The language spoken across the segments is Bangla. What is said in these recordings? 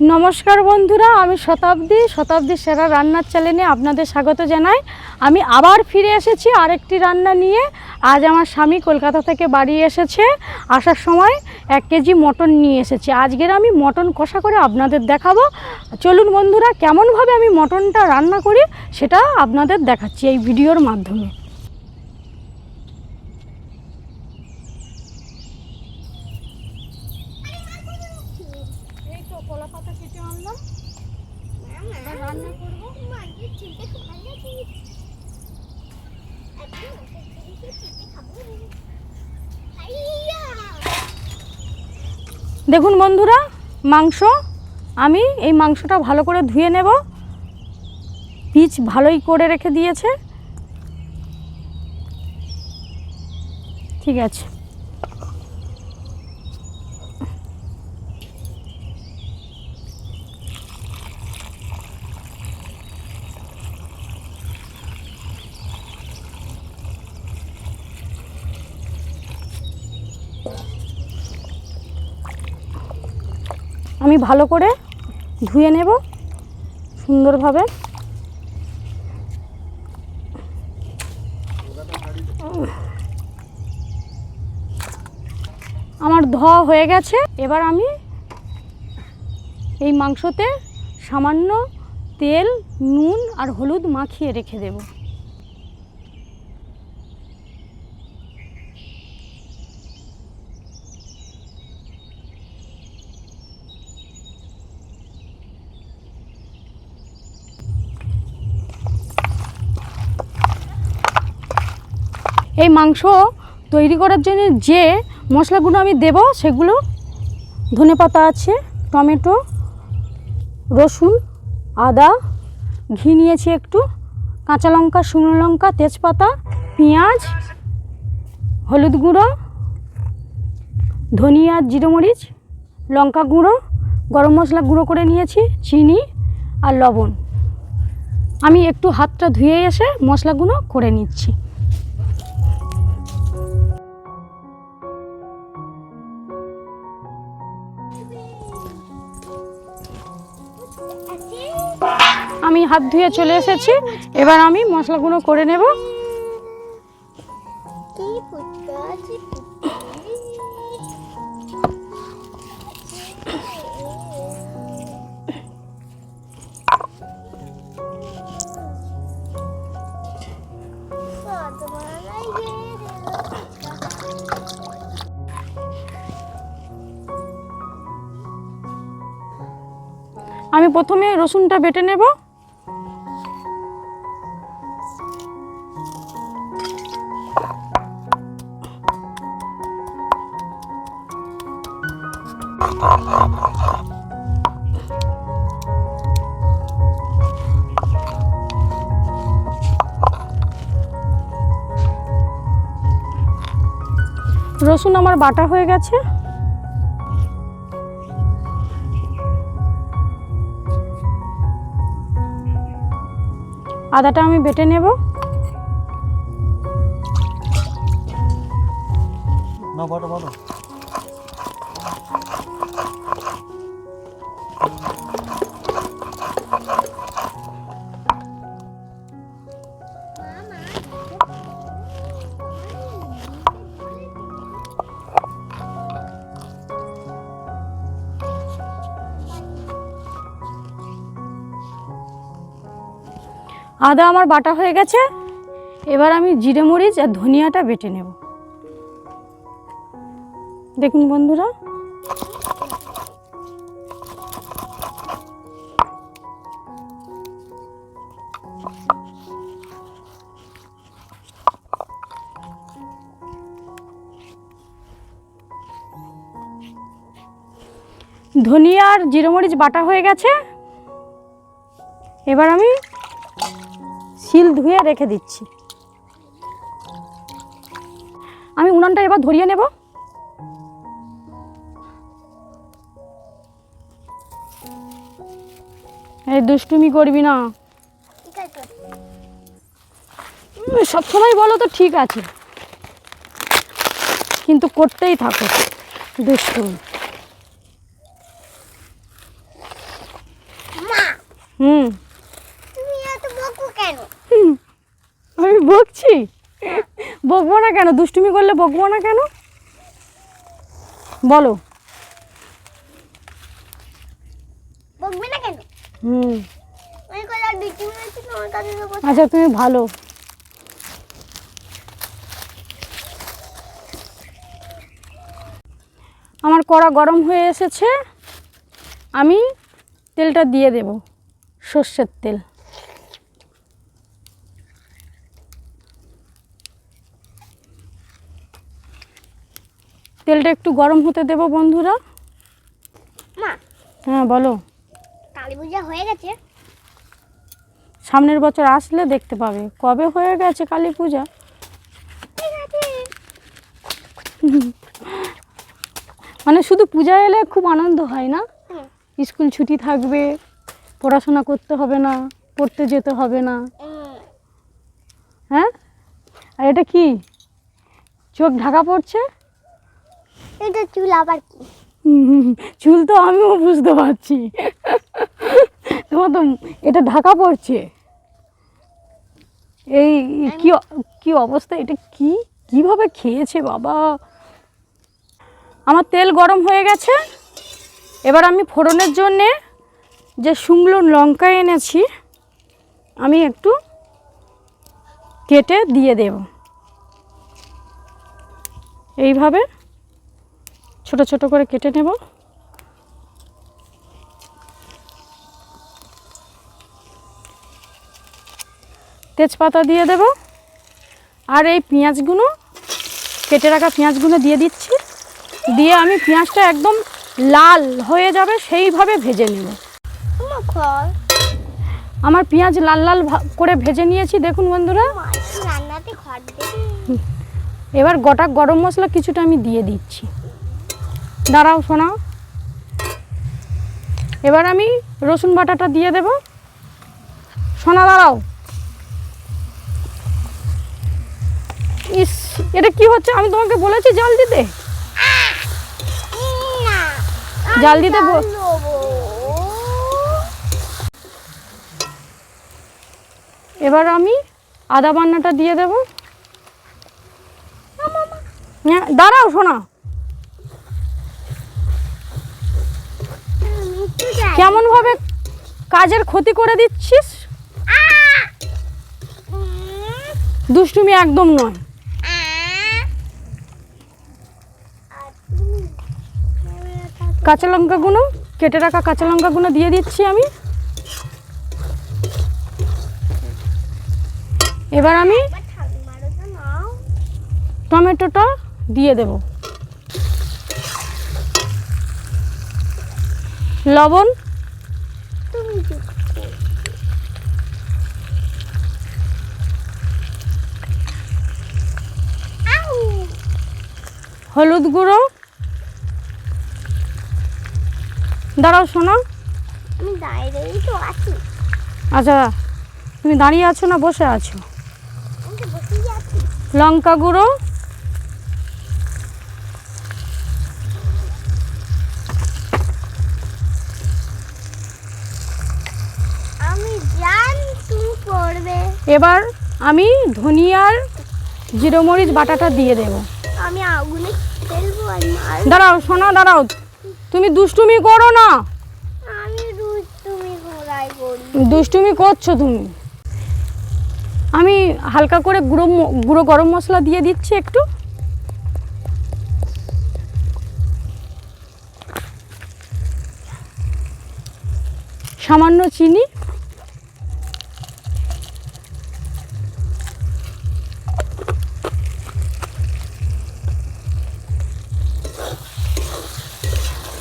নমস্কার বন্ধুরা, আমি শতাব্দী সেরা রান্নার চ্যানেলে আপনাদের স্বাগত জানাই। আমি আবার ফিরে এসেছি আরেকটি রান্না নিয়ে। আজ আমার স্বামী কলকাতা থেকে বাড়ি এসেছে, আসার সময় 1 কেজি মটন নিয়ে এসেছে। আজকের আমি মটন কষা করে আপনাদের দেখাবো। চলুন বন্ধুরা, কেমনভাবে আমি মটনটা রান্না করি সেটা আপনাদের দেখাচ্ছি এই ভিডিওর মাধ্যমে। কলা পাতা কেটে আনলাম, রান্না করবো। দেখুন বন্ধুরা, মাংস আমি এই মাংসটা ভালো করে ধুয়ে নেব। পিচ ভালোই করে রেখে দিয়েছে, ঠিক আছে। আমি ভালো করে ধুয়ে নেব সুন্দরভাবে। আমার ধোয়া হয়ে গেছে। এবার আমি এই মাংসতে সামান্য তেল, নুন আর হলুদ মাখিয়ে রেখে দেব। এই মাংস তৈরি করার জন্য যে মশলাগুলো আমি দেব সেগুলো ধনেপাতা আছে, টমেটো, রসুন, আদা, ঘি নিয়েছি একটু, কাঁচা লঙ্কা, শুকনো লঙ্কা, তেজপাতা, পেঁয়াজ, হলুদ গুঁড়ো, ধনিয়া, জিরে মরিচ, লঙ্কা গুঁড়ো, গরম মশলা গুঁড়ো করে নিয়েছি, চিনি আর লবণ। আমি একটু হাতটা ধুয়ে এসে মশলাগুলো করে নিচ্ছি। আমি হাত ধুয়ে চলে এসেছি। এবার আমি মশলাগুলো করে নেব। আমি প্রথমে রসুনটা বেটে নেব। রসুন আমার বাটা হয়ে গেছে। আদাটা আমি বেটে নেব। না বাটা বাটা। আদা আমার বাটা হয়ে গেছে। এবার আমি জিরে মরিচ আর ধনিয়াটা বেটে নেব। দেখুন বন্ধুরা, ধনিয়া আর জিরে মরিচ বাটা হয়ে গেছে। এবার আমি শিল ধুয়ে রেখে দিচ্ছি। আমি উনানটা এবার ধরিয়ে নেব। এই দুষ্টুমি করবি না, সবসময় বলো তো ঠিক আছে, কিন্তু করতেই থাকো দুষ্টুমি। হুম। তুমি এত বকো কেন? আমি বকছি? বকবো না কেন? দুষ্টুমি করলে বকবো না কেন? বলো। বকবে না কেন? হুম। আমি কই আর দুই মিনিট তোমার কাছে যাবো। আচ্ছা তুমি ভালো। আমার কড়া গরম হয়ে এসেছে, আমি তেলটা দিয়ে দেব, সর্ষের তেল। তেলটা একটু গরম হতে দেব বন্ধুরা। মা, হ্যাঁ বলো। কালী পূজা হয়ে গেছে? সামনের বছর আসলে দেখতে পাবে। কবে হয়ে গেছে কালী পূজা? ঠিক আছে। মানে শুধু পূজা এলে খুব আনন্দ হয় না? হুম। স্কুল ছুটি থাকবে, পড়াশোনা করতে হবে না, পড়তে যেতে হবে না। হ্যাঁ, আর এটা কি চোখ ঢাকা পড়ছে? এটা চুল আবার কি? চুল তো আমিও বুঝতে পারছি, তোমার তো এটা ঢাকা পড়ছে। এই কি কি অবস্থা, এটা কি কিভাবে খেয়েছে বাবা। আমার তেল গরম হয়ে গেছে, এবার আমি ফোড়নের জন্যে যে শুকনো লঙ্কা এনেছি আমি একটু কেটে দিয়ে দেব। এইভাবে ছোট ছোট করে কেটে নেব। তেজপাতা দিয়ে দেব, আর এই পেঁয়াজগুলো, কেটে রাখা পেঁয়াজগুলো দিয়ে দিচ্ছি। দিয়ে আমি পেঁয়াজটা একদম লাল হয়ে যাবে সেইভাবে ভেজে নেব। আমার পেঁয়াজ লাল লাল করে ভেজে নিয়েছি, দেখুন বন্ধুরা। রান্নাতে খড় দেবে। এবার গোটা গরম মশলা কিছুটা আমি দিয়ে দিচ্ছি। দাঁড়াও শোনা, এবার আমি রসুন বাটাটা দিয়ে দেব। শোনা দাঁড়াও। ইস, এটা কি হচ্ছে? আমি তোমাকে বলেছি জাল দিতে। জাল দিতে এবার আমি আদা বান্নাটা দিয়ে দেব। হ্যাঁ দাঁড়াও শোনা, কেমন ভাবে কাজের ক্ষতি করে দিচ্ছিস। দুষ্টুমি একদম নয়। কাঁচা লঙ্কাগুলো, কেটে রাখা কাঁচা লঙ্কাগুলো দিয়ে দিচ্ছি আমি। এবার আমি টমেটোটা দিয়ে দেব, লবণ, হলুদ গুঁড়ো। দাঁড়াও শোনা, আমি দাঁড়িয়েই তো আছি। আচ্ছা তুমি দাঁড়িয়ে আছো না বসে আছো? আমি তো বসেই আছি। লঙ্কা গুঁড়ো, আমি জান তুমি করবে। এবার আমি ধনিয়ার জিরে মরিচ বাটাটা দিয়ে দেব। আমি আগুনে ফেলবো আর মার। দাঁড়াও সোনা দাঁড়াও, তুমি দুষ্টুমি করো না। আমি দুষ্টুমি ঘোড়াই করি। দুষ্টুমি করছো তুমি। আমি হালকা করে গুঁড়ো গরম মশলা দিয়ে দিচ্ছি একটু। সামান্য চিনি,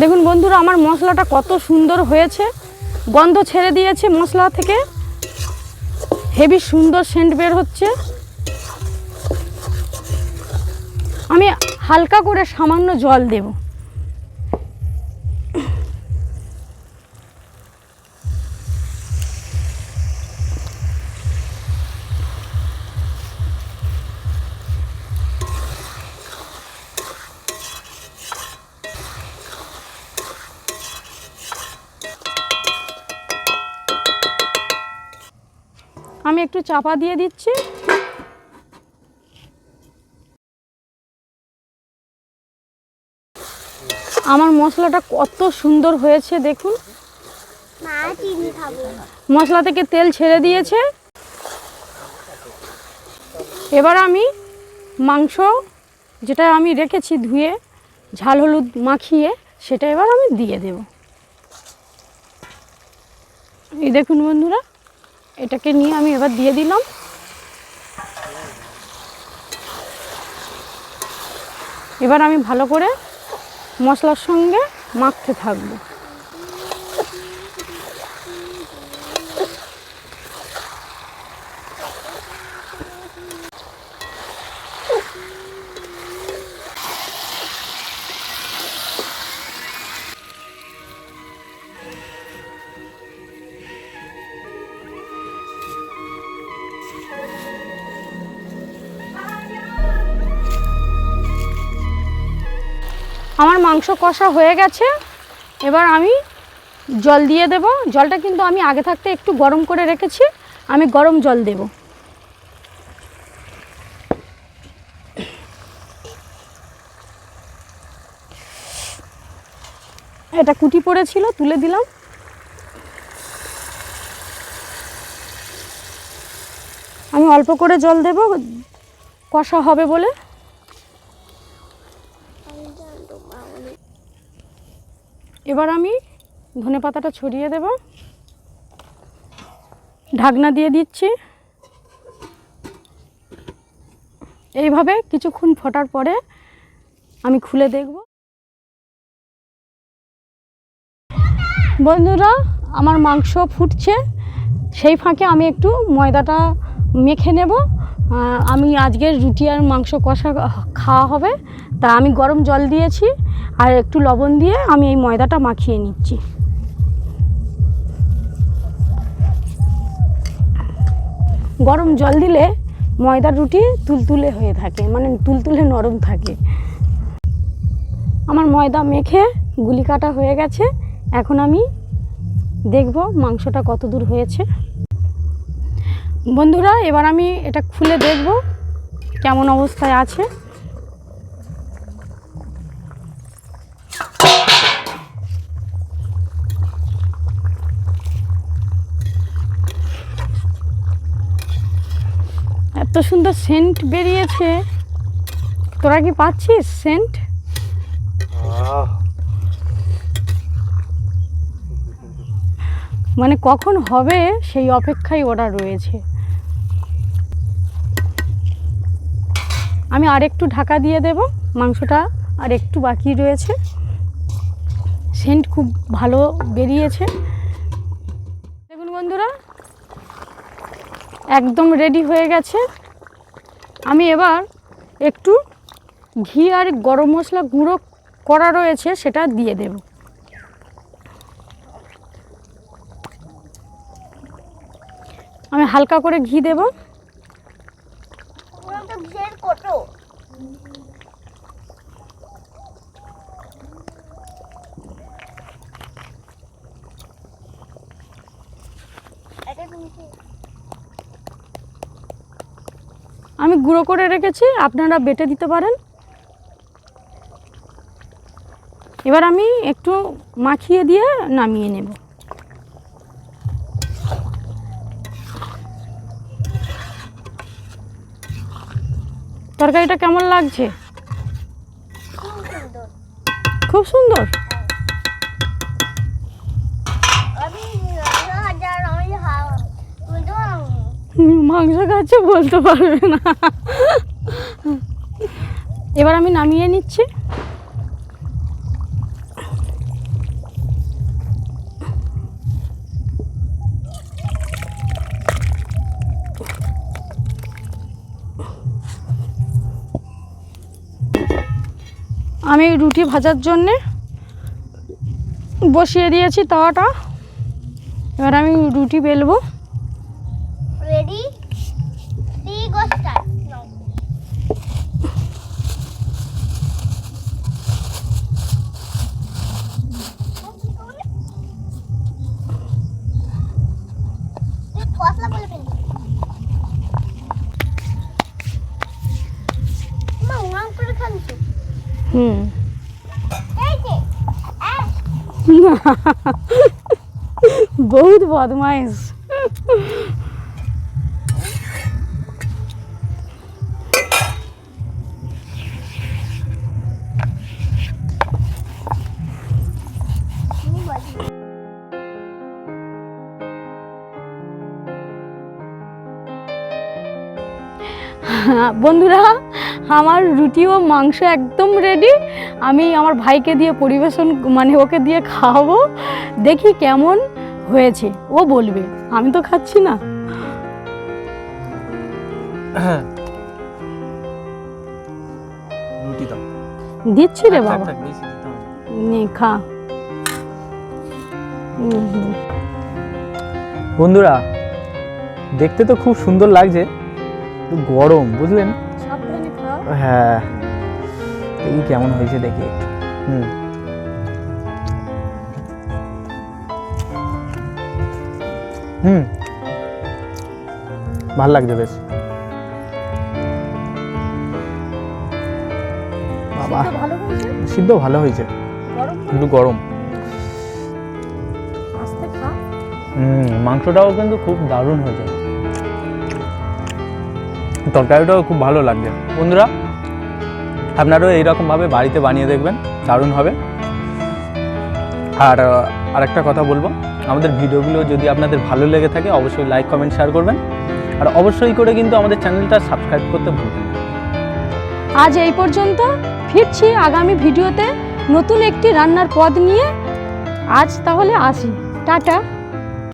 দেখুন বন্ধুরা আমার মশলাটা কত সুন্দর হয়েছে, গন্ধ ছেড়ে দিয়েছে মশলা থেকে, হেভি সুন্দর সেন্ট বের হচ্ছে। আমি হালকা করে সামান্য জল দেব। আমি একটু চাপা দিয়ে দিচ্ছি। আমার মশলাটা কত সুন্দর হয়েছে দেখুন। মশলা থেকে তেল ছেড়ে দিয়েছে। এবার আমি মাংস যেটা আমি রেখেছি ধুয়ে ঝাল হলুদ মাখিয়ে সেটা এবার আমি দিয়ে দেব। এই দেখুন বন্ধুরা, এটাকে নিয়ে আমি এবার দিয়ে দিলাম। এবার আমি ভালো করে মশলার সঙ্গে মাখতে থাকবো। আমার মাংস কষা হয়ে গেছে। এবার আমি জল দিয়ে দেব। জলটা কিন্তু আমি আগে থাকতে একটু গরম করে রেখেছি, আমি গরম জল দেব। এটা কুটি পড়েছিল, তুলে দিলাম। আমি অল্প করে জল দেব, কষা হবে বলে। এবার আমি ধনেপাতাটা ছড়িয়ে দেব, ঢাকনা দিয়ে দিচ্ছি। এইভাবে কিছুক্ষণ ফোটার পরে আমি খুলে দেখব। বন্ধুরা, আমার মাংস ফুটছে, সেই ফাঁকে আমি একটু ময়দাটা মেখে নেব। আমি আজকের রুটি আর মাংস কষা খাওয়া হবে, তা আমি গরম জল দিয়েছি আর একটু লবণ দিয়ে আমি এই ময়দাটা মাখিয়ে নিচ্ছি। গরম জল দিলে ময়দার রুটি তুলতুলে হয়ে থাকে, মানে তুলতুলে নরম থাকে। আমার ময়দা মেখে গুলি কাটা হয়ে গেছে। এখন আমি দেখব মাংসটা কত দূর হয়েছে। বন্ধুরা, এবার আমি এটা খুলে দেখব কেমন অবস্থায় আছে। এত সুন্দর সেন্ট বেরিয়েছে, তোরা কি পাচ্ছিস সেন্ট? মানে কখন হবে সেই অপেক্ষায় ওরা রয়েছে। আমি আর একটু ঢাকা দিয়ে দেব, মাংসটা আর একটু বাকি রয়েছে। সেন্ট খুব ভালো বেরিয়েছে। দেখুন বন্ধুরা, একদম রেডি হয়ে গেছে। আমি এবার একটু ঘি আর গরম মশলা গুঁড়ো করা রয়েছে সেটা দিয়ে দেব। আমি হালকা করে ঘি দেব। আমি গুঁড়ো করে রেখেছি, আপনারা বেটে দিতে পারেন। এবার আমি একটু মাখিয়ে দিয়ে নামিয়ে নেব। তরকারিটা কেমন লাগছে? খুব সুন্দর। মাংস খাচ্ছে বলতে পারবে না। এবার আমি নামিয়ে নিচ্ছি। আমি রুটি ভাজার জন্যে বসিয়ে দিয়েছি তাওয়াটা। এবার আমি রুটি বেলবো। Ready, 3 go start now. মশলা বলে ফেলি। এই যে বহুত বদমাইশ। বন্ধুরা, আমার রুটি ও মাংস একদম রেডি। আমি আমার ভাইকে দিয়ে পরিবেশন, মানে ওকে দিয়ে খাওয়াবো, দেখি কেমন হয়েছে, ও বলবে, আমি তো খাচ্ছি না। রুটি দাও। দিচ্ছি রে বাবা, নে খা। বন্ধুরা, দেখতে তো খুব সুন্দর লাগছে, গরম বুঝলেন। হ্যাঁ, দেখি কেমন হয়েছে দেখি। ভাল লাগছে বেশ। বাবা, সিদ্ধ ভালো হয়েছে, কিন্তু গরম। মাংসটাও কিন্তু খুব দারুণ হয়েছে, তরকারিটাও খুব ভালো লাগছে। বন্ধুরা, আপনারাও এইরকমভাবে বাড়িতে বানিয়ে দেখবেন, দারুণ হবে। আর আরেকটা কথা বলবো, আমাদের ভিডিওগুলো যদি আপনাদের ভালো লেগে থাকে অবশ্যই লাইক কমেন্ট শেয়ার করবেন, আর অবশ্যই করে কিন্তু আমাদের চ্যানেলটা সাবস্ক্রাইব করতে ভুলবেন না। আজ এই পর্যন্ত, ফিরছি আগামী ভিডিওতে নতুন একটি রান্নার পদ নিয়ে। আজ তাহলে আসি, টাটা।